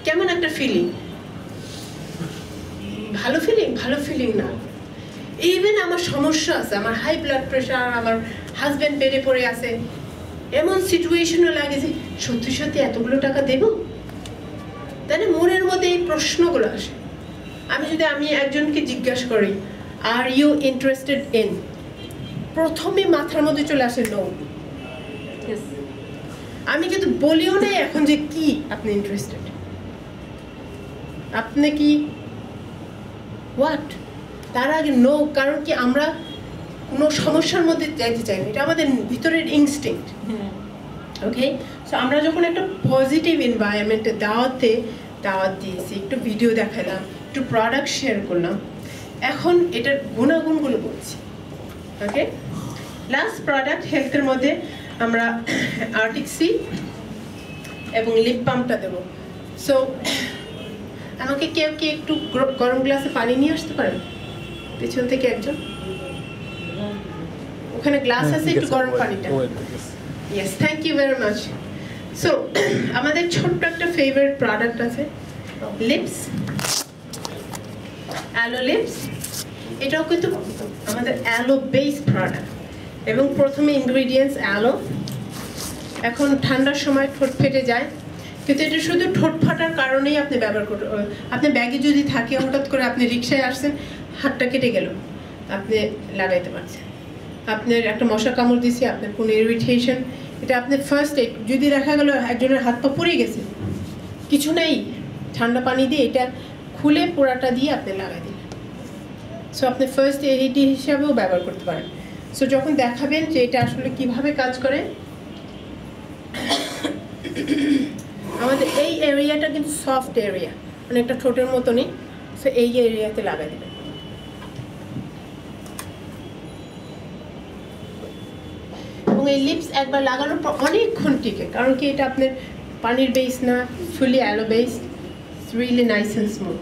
[SPEAKER 1] কেমন একটা ফিলিং? ভালো ফিলিং? ভালো ফিলিং না। ইভেন আমার সমস্যা আছে, আমার হাই ব্লাড প্রেশার, আমার হাজব্যান্ড বেড়ে পড়ে আছে, এমন সিচুয়েশনও লাগে যে সত্যি সত্যি এতগুলো টাকা দেব? তাই না? মনের মধ্যে এই প্রশ্নগুলো আসে। আমি একজনকে জিজ্ঞাসা করি, আর ইউ ইন্টারেস্টেড ইন, প্রথমে মাথার মধ্যে চলে আসে নো। আমি কিন্তু বলিও না এখন যে কি আপনি ইন্টারেস্টেড, আপনি কি হোয়াট, তার আগে নো। কারণ কি আমরা কোনো সমস্যার মধ্যে যাইতে চাই না, এটা আমাদের ভিতরের ইনস্টিংক্ট। ওকে, সো আমরা যখন একটা পজিটিভ এনভায়রনমেন্টে দাওয়াত দিয়েছি, একটু ভিডিও দেখালাম, একটু প্রোডাক্ট শেয়ার করলাম, এখন এটার গুণাগুণগুলো বলছি। ওকে, লাস্ট প্রোডাক্ট হেলথের মধ্যে আমরা আর্টিক সি এবং লিপ বামটা দেবো। সো আমাকে কেউ কি একটু গরম গ্লাসে পানি নিয়ে আসতে পারেন পেছন থেকে একজন? ওখানে গ্লাস আছে, একটু গরম পানিটা। Yes, thank you very much. So আমাদের ছোট্ট একটা ফেভারিট প্রোডাক্ট আছে, লিপস, অ্যালো লিপস। এটাও কিন্তু আমাদের অ্যালো বেস প্রোডাক্ট এবং প্রথমে ইনগ্রিডিয়েন্টস অ্যালো। এখন ঠান্ডার সময় ঠোঁট ফেটে যায়, কিন্তু এটা শুধু ঠোঁট ফাটার কারণেই আপনি ব্যবহার করতে, আপনি ব্যাগে যদি থাকে, হঠাৎ করে আপনি রিক্সায় আসছেন, হাতটা কেটে গেল, আপনি লাগাইতে পারছেন। আপনার একটা মশা কামড় দিয়েছে, আপনার কোনো ইরিটেশন, এটা আপনার ফার্স্ট এড। যদি দেখা গেল একজনের হাত পা পুড়ে গেছে, কিছু নেই, ঠান্ডা পানি দিয়ে এটা খুলে পোড়াটা দিয়ে আপনি লাগাই দিন। সো আপনি ফার্স্ট এড হিসাবেও ব্যবহার করতে পারেন। সো যখন দেখাবেন যে এটা আসলে কিভাবে কাজ করে, আমাদের এই এরিয়াটা কিন্তু সফট এরিয়া, অনেকটা ঠোঁটের মতনই। সো এই এরিয়াতে লাগাই দেবেন। এবং এই লিপস একবার লাগানোর পর অনেকক্ষণ টিকে, কারণ কি এটা আপনার পানির বেস না, fully aloe base, really nice and smooth.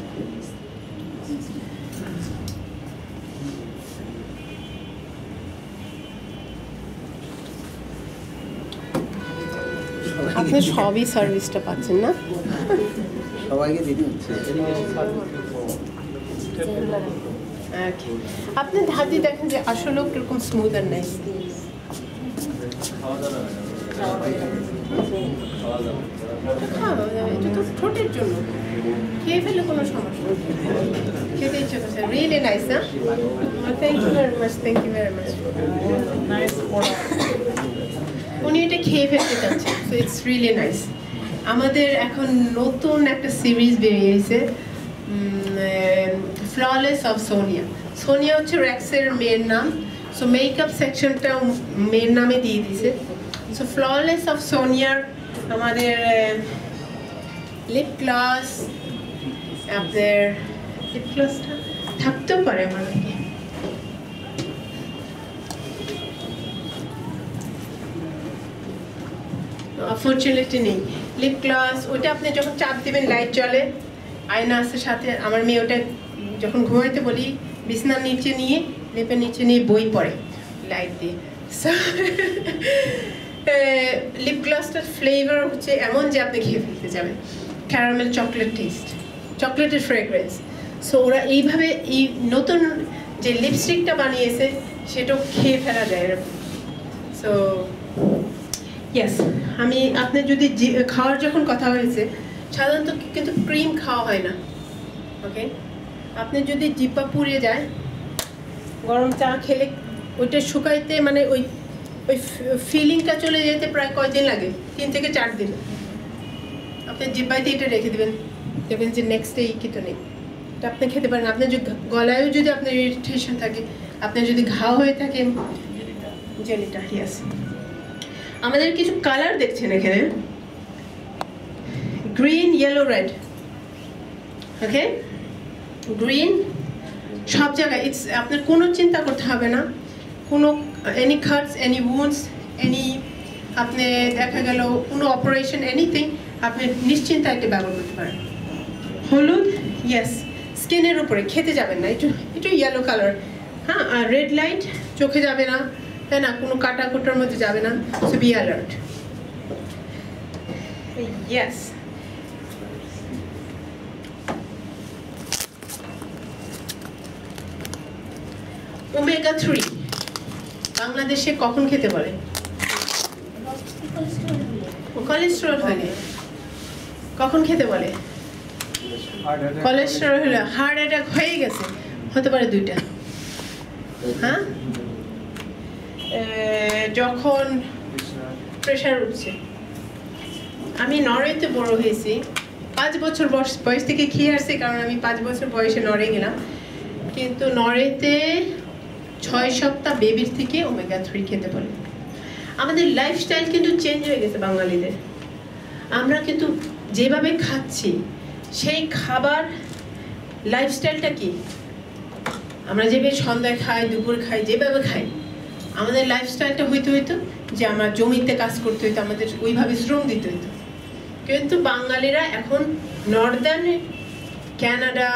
[SPEAKER 1] আপনি সবই সার্ভিসটা পাচ্ছেন না?
[SPEAKER 2] সবাইকে দিতে হচ্ছে।
[SPEAKER 1] আপনি হাত দিয়ে দেখেন যে আসলেও কিরকম স্মুথ আর নাইস। এটা তো ঠোঁটের জন্য, খেয়ে ফেলে কোনো সমস্যা নেই, খেতে ইচ্ছে করছে। রিয়েলি নাইস, না? Thank you very much, thank you very much. উনি এটা খেয়ে ফেলতে চাচ্ছেন, সো ইটস রিয়েলি নাইস। আমাদের এখন নতুন একটা সিরিজ বেরিয়েছে, ফ্ললেস অফ সোনিয়া। সোনিয়া হচ্ছে র্যাক্সের মেয়ের নাম। সো মেকআপ সেকশনটা মেয়ের নামে দিয়ে দিছে। সো ফ্ললেস অফ সোনিয়ার আমাদের লিপ গ্লস, আপনার লিপ গ্লসটা থাকতেও পারে আমার নাকি, অফরচুনেটলি নেই। লিপ গ্লস ওইটা আপনি যখন চাপ দেবেন লাইট জ্বলে, আয়না আছে সাথে। আমার মেয়ে ওটা যখন ঘুমাইতে বলি বিছনার নিচে নিয়ে, লেপের নিচে নিয়ে বই পড়ে লাইট দিয়ে। লিপ গ্লসটার ফ্লেভার হচ্ছে এমন যে আপনি খেয়ে ফেলতে যাবেন, ক্যারামেল চকলেট টেস্ট, চকলেটের ফ্রেগ্রেন্স। সো ওরা এইভাবে এই নতুন যে লিপস্টিকটা বানিয়েছে সেটাও খেয়ে ফেলা যায় এরকম। সো ইয়েস, আমি আপনার যদি খাওয়ার যখন কথা হয়েছে, সাধারণত কিন্তু ক্রিম খাওয়া হয় না, ওকে? আপনি যদি জিহ্বা পুড়িয়ে যায়, গরম চা খেলে ওইটা শুকাইতে মানে ওই ওই ফিলিংটা চলে যেতে প্রায় কয়দিন লাগে, 3 থেকে 4 দিন। আপনি জিহ্বাইতে এটা রেখে দেবেন, দেখবেন যে নেক্সট ডে কিছু নেই। এটা আপনি খেতে পারেন। আপনার যদি গলায়ও যদি আপনার ইরিটেশন থাকে, আপনার যদি ঘাও হয়ে থাকে, জেলিটা ইয়েস। আমাদের কিছু কালার দেখছেন এখানে, গ্রিন, ইয়েলো, রেড, ওকে? গ্রিন সব জায়গায়, ইটস আপনার কোনো চিন্তা করতে হবে না, কোনো any Katz, any wounds, any আপনি দেখা গেল কোনো অপারেশন, এনিথিং আপনি নিশ্চিন্তে এটা ব্যবহার করতে পারেন। হলুদ, ইয়েস, স্কিনের উপরে, খেতে যাবেন না, একটু ইয়েলো কালার, হ্যাঁ। আর রেড লাইট চোখে যাবে না, তাই না, কোনো কাটা কোটার মধ্যে যাবে না। So be alert. Yes, omega 3 বাংলাদেশে কখন খেতে বলে? কোলেস্টেরল হলে কখন খেতে বলে? কোলেস্টেরল হলে, হার্ট অ্যাটাক হয়ে গেছে, হতে পারে 2টা, হ্যাঁ। যখন প্রেশার উঠছে। আমি নরওয়েতে বড় হয়েছি, 5 বছর বয়স থেকে খেয়ে আসছি, কারণ আমি 5 বছর বয়সে নরে গেলাম। কিন্তু নরওয়েতে 6 সপ্তাহ বেবির থেকে ওমেগা 3 খেতে বলে। আমাদের লাইফস্টাইল কিন্তু চেঞ্জ হয়ে গেছে বাঙালিদের। আমরা কিন্তু যেভাবে খাচ্ছি, সেই খাবার লাইফস্টাইলটা কি, আমরা যেভাবে সন্ধ্যায় খাই, দুপুর খাই, যেভাবে খাই, আমাদের লাইফস্টাইলটা হইতো যে আমরা জমিতে কাজ করতে হইতো, আমাদের ওইভাবে শ্রম দিতে হইতো। কিন্তু বাঙালিরা এখন Northern Canada,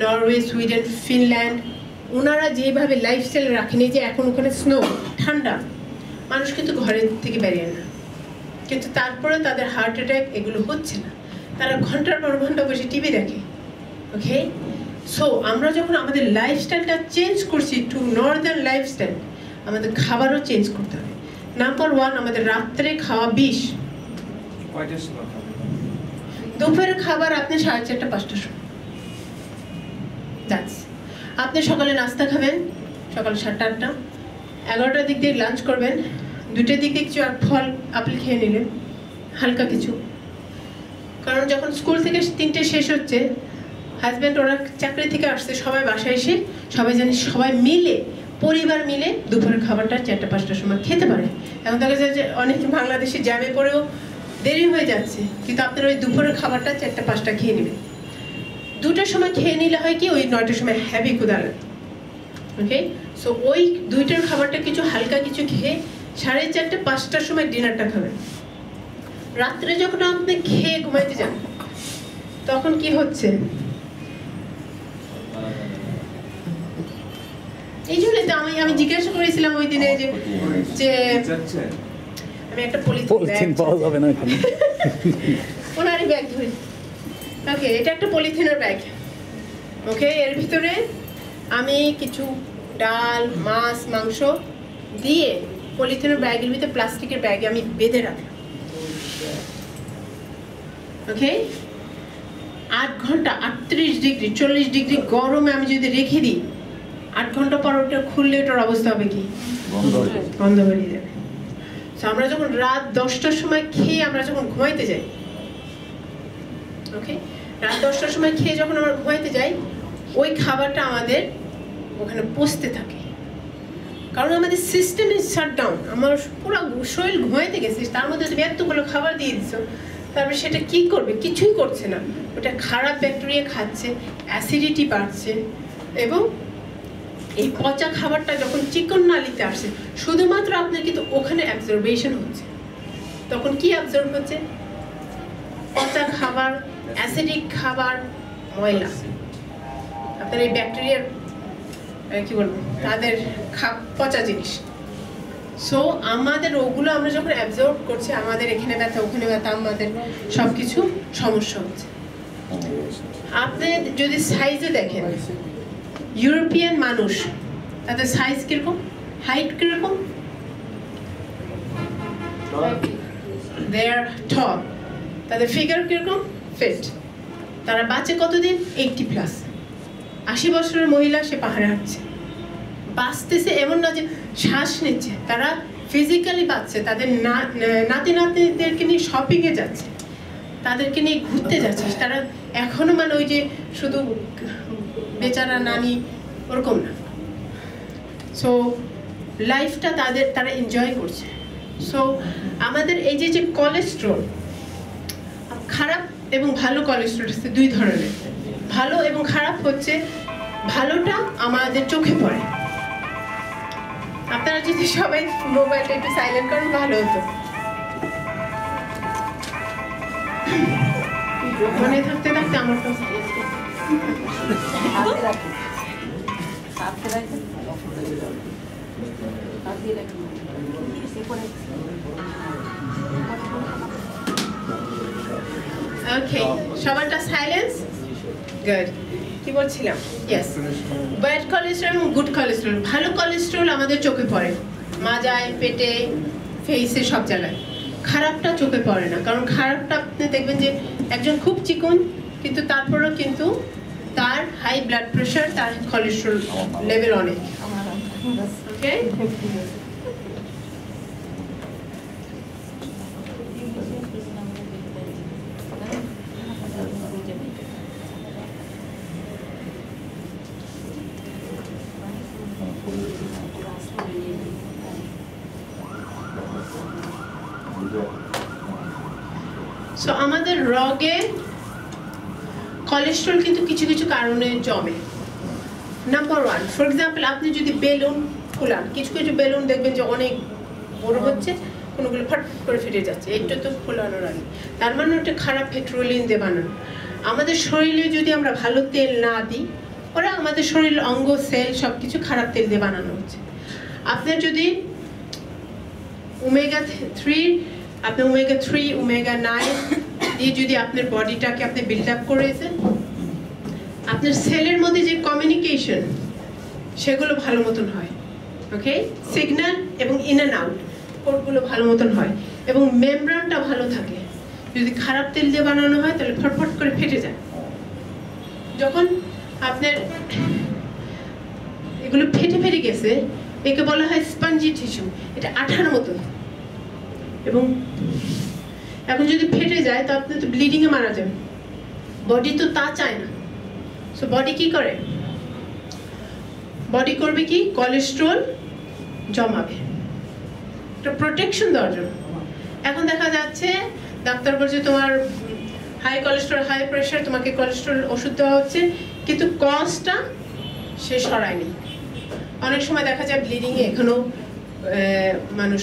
[SPEAKER 1] Norway, Sweden, Finland, ওনারা যেভাবে লাইফস্টাইল রাখেন, যে এখন ওখানে স্নো, ঠান্ডা, মানুষ কিন্তু ঘরের থেকে বেরিয়ে না, কিন্তু তারপরে তাদের হার্ট অ্যাটাক এগুলো হচ্ছে না। তারা ঘন্টার পর ঘন্টা বসে টিভি দেখে, ওকে? সো আমরা যখন আমাদের লাইফস্টাইলটা চেঞ্জ করছি টু নর্দার্ন লাইফস্টাইল, আমাদের খাবারও চেঞ্জ করতে হবে। নাম্বার 1, আমাদের রাত্রে খাওয়া 20, দুপুরের খাবার আপনি 4:30, 5টার সময়। দ্যাটস, আপনি সকালে নাস্তা খাবেন সকাল 7টা, 8টা, 11টার দিক দিয়ে লাঞ্চ করবেন, 2টার দিক দিয়ে কিছু ফল আপেল খেয়ে নিলেন, হালকা কিছু। কারণ যখন স্কুল থেকে 3টে শেষ হচ্ছে, হাজব্যান্ড ওরা চাকরি থেকে আসছে, সবাই বাসায় এসে সবাই জানি সবাই মিলে, পরিবার মিলে দুপুরের খাবারটা 4টা, 5টার সময় খেতে পারে। এখন দেখা যায় যে অনেক বাংলাদেশে জ্যামে পড়েও দেরি হয়ে যাচ্ছে, কিন্তু আপনারা ওই দুপুরের খাবারটা 4টা, 5টা খেয়ে নেবেন। 2টার সময় খেয়ে নিলে হয় কি, ওই 9টার সময় হ্যাভি ক্ষুধা লাগে, ওকে? সো ওই 2টার খাবারটা কিছু হালকা কিছু খেয়ে 4:30, 5টার সময় ডিনারটা খাবেন। রাত্রে যখন আপনি খেয়ে ঘুমাইতে যান, তখন কি হচ্ছে, এই জন্য তো আমি জিজ্ঞাসা করেছিলাম ওই দিনে যে আমি একটা পলিথিন পাওয়া যাবে না এখানে, ওনারই ব্যাগ ধরে, ওকে? এটা একটা পলিথিনের ব্যাগ, ওকে? এর ভিতরে আমি কিছু ডাল, মাছ, মাংস দিয়ে পলিথিনের ব্যাগের ভিতরে, প্লাস্টিকের ব্যাগে আমি বেঁধে রাখলাম, ওকে? 8 ঘন্টা, 38 ডিগ্রি, 40 ডিগ্রি গরমে আমি যদি রেখে দিই, 8 ঘন্টা পর ওটা খুললে ওটার অবস্থা হবে কি, বন্ধ হয়ে যাবে। আমরা যখন রাত 10টার সময় খেয়ে আমরা যখন ঘুমাইতে যাই, ওকে, রাত 10টার সময় খেয়ে যখন আমরা ঘুমাইতে যাই, ওই খাবারটা আমাদের ওখানে পচতে থাকে। কারণ আমাদের সিস্টেম ইজ শাট ডাউন। আমার পুরো শরীর ঘুমাইতে গেছিস, তার মধ্যে তুমি এতগুলো খাবার দিয়ে দিচ্ছ, তারপরে সেটা কি করবে? কিছুই করছে না। ওটা খারাপ ব্যাকটেরিয়া খাচ্ছে, অ্যাসিডিটি বাড়ছে, এবং এই পচা খাবারটা যখন চিকন নালিতে আসছে, শুধুমাত্র আপনার কিন্তু ওখানে অ্যাবজর্বেশন হচ্ছে। তখন কি অ্যাবজর্ব হচ্ছে? পচা খাবার, অ্যাসিডিক খাবার, ময়লা। আপনার এই ব্যাকটেরিয়ার কি বলবো, তাদের পচা জিনিস। সো আমাদের ওগুলো আমরা যখন অ্যাবজর্ব করছি, আমাদের এখানে ব্যথা, ওখানে ব্যথা, আমাদের সব কিছু সমস্যা হচ্ছে। আপনি যদি সাইজে দেখেন, ইউরোপিয়ান মানুষ তাদের সাইজ কিরকম, হাইট কিরকম, দে আর টল, তাদের ফিগার কিরকম, ফিট। তারা বাঁচে কতদিন? 80+। 80 বছরের মহিলা সে পাহাড়ে হাঁটছে, বাঁচতেছে। এমন না যে শ্বাস নিচ্ছে, তারা ফিজিক্যালি বাঁচছে। তাদের নাতি নাতনিদেরকে নিয়ে শপিংয়ে যাচ্ছে, তাদেরকে নিয়ে ঘুরতে যাচ্ছে। তারা এখনো মানে ওই যে শুধু বেচারা নানি ওরকম না। সো লাইফটা তারা এনজয় করছে। সো আমাদের এই যে কোলেস্টেরল, খারাপ এবং ভালো কোলেস্টেরল হচ্ছে দুই ধরনের। ভালো এবং খারাপ হচ্ছে, ভালোটা আমাদের চোখে পড়ে। আপনারা যদি সবাই মোবাইলটা একটু সাইলেন্ট করেন ভালো হতো। মনে থাকতে থাকতে আমার কাছে ওকে, সবারটা সাইলেন্স। গুড। কি বলছিলাম? ইয়েস, ব্যাড কোলেস্টেরল এবং গুড কোলেস্টেরল। ভালো কোলেস্টেরল আমাদের চোখে পড়ে, মাজায়, পেটে, ফেসে, সব জায়গায়। খারাপটা চোখে পড়ে না, কারণ খারাপটা আপনি দেখবেন যে একজন খুব চিকন, কিন্তু তারপরেও কিন্তু তার হাই ব্লাড প্রেশার, তার কোলেস্টেরল লেভেল অনেক। ওকে, সো আমাদের রগে কোলেস্টেরল কিন্তু কিছু কিছু কারণে জমে। নাম্বার 1, ফর এক্সাম্পল, আপনি যদি বেলুন ফুলান, কিছু কিছু বেলুন দেখবেন যে অনেক বড় হচ্ছে, কোনোগুলো ফট করে ফেটে যাচ্ছে, একটু তো ফোলানোর আগে, তার মানে ওটা খারাপ পেট্রোলিয়াম দিয়ে বানানো। আমাদের শরীরে যদি আমরা ভালো তেল না দিই, ওরা আমাদের শরীরের অঙ্গ, সেল সব কিছু খারাপ তেল দিয়ে বানানো হচ্ছে। আপনার যদি ওমেগা 3, আপনি ওমেগা 3, ওমেগা 9 দিয়ে যদি আপনার বডিটাকে আপনি বিল্ড আপ করেছেন, আপনার সেলের মধ্যে যে কমিউনিকেশন সেগুলো ভালো মতন হয়। ওকে, সিগন্যাল এবং ইন অ্যান্ড আউট কোডগুলো ভালো মতন হয়, এবং মেমব্রেনটা ভালো থাকে। যদি খারাপ তেল দিয়ে বানানো হয় তাহলে ফটফট করে ফেটে যায়। যখন আপনার এগুলো ফেটে গেছে, একে বলা হয় স্পঞ্জি টিস্যু, এটা আঠার মতন। এবং এখন যদি ফেটে যায় তো আপনি তো ব্লিডিংয়ে মারা যাবেন। বডি তো তা চায় না। সো বডি কি করে? বডি করবে কি? কোলেস্টেরল জমাবে, একটা প্রোটেকশন দেওয়ার জন্য। এখন দেখা যাচ্ছে ডাক্তার বলছে তোমার হাই কোলেস্টেরল, হাই প্রেশার, তোমাকে কোলেস্টেরল ওষুধ দেওয়া হচ্ছে, কিন্তু কজটা সে সরায়নি। অনেক সময় দেখা যায় ব্লিডিংয়ে এখনো মানুষ